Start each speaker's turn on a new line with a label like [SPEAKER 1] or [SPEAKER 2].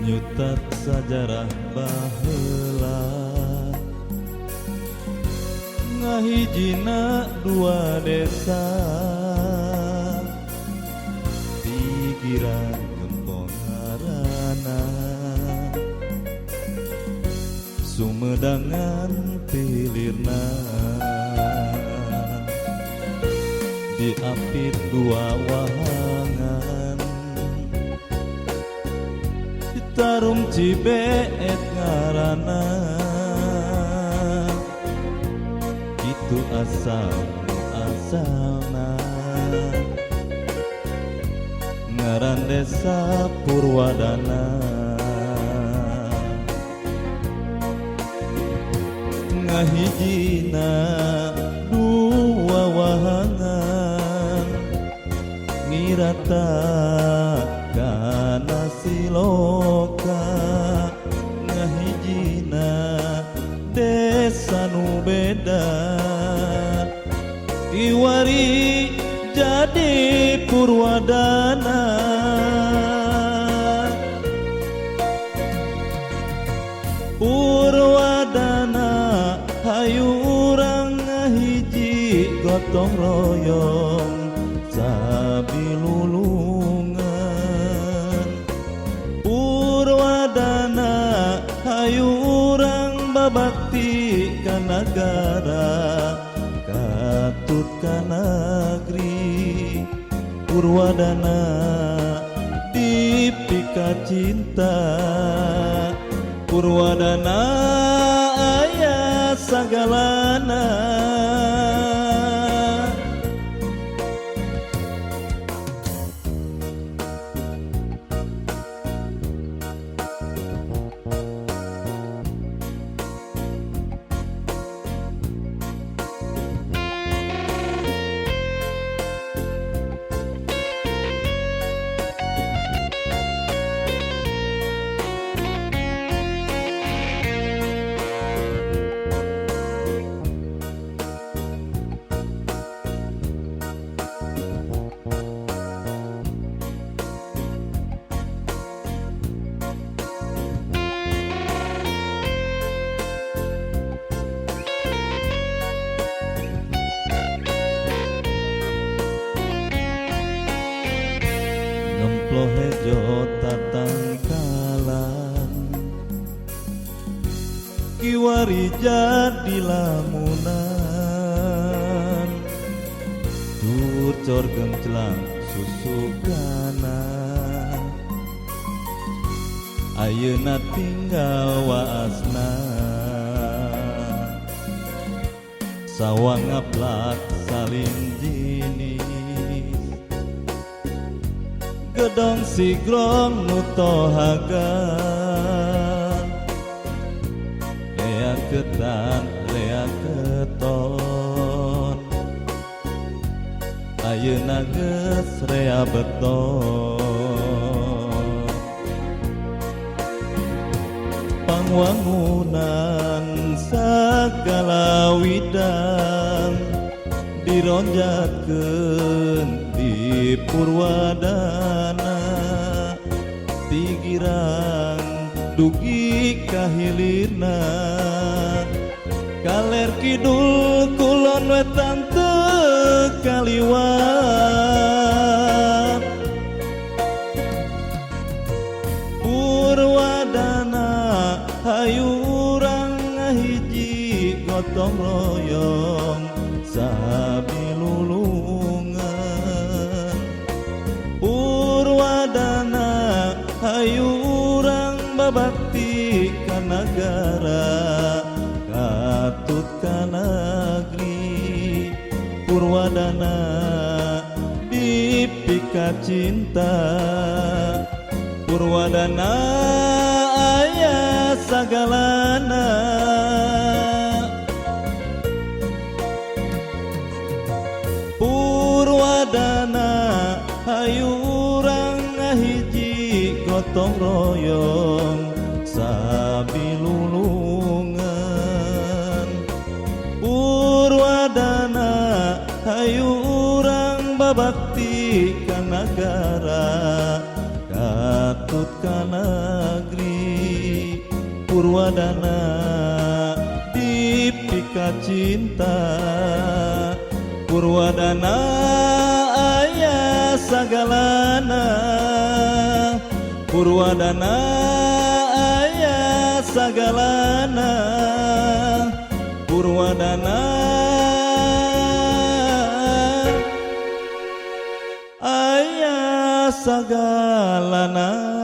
[SPEAKER 1] nyutat sajarah baheula ngahijina dua desa pikiran gempong harana Sumedang pilirna diapit dua wahangan ditarum cibeet ngarana itu asalna ngaran desa Purwadana ngahijina dua wahangan ngirata kana siloka ngahijina desa nu beda kiwari jadi Purwadana Purwadana hayu urang ngahiji gotong royong sabilulungan Purwadana hayu urang babakti ka nagara katut ka negeri Purwadana dipika cinta Purwadana aya sagalana Hejo tatangkalan kiwari jadi lamunan turcor gemcelang susukana ayeuna tinggal waasna sawang ngaplak saling jinis gedong sigrong nutohaga lea ketan lea keton ayeuna geus rea beton pangwangunan sagala widang dironjatkeun di Purwadana tigirang dugi kahilirna kaler kidul kulon wetan teu kaliwat Purwadana hayu urang ngahiji gotong royong sabilulungan Purwadana hayu urang babakti ka nagara katut ka negeri Purwadana dipika cinta Purwadana aya sagalana Purwadana hayu urang ngahiji gotong royong sabilulungan Purwadana hayu urang babakti ka nagara katut ka negeri Purwadana dipika cinta Purwadana aya sagalana Purwadana aya sagalana Purwadana aya sagalana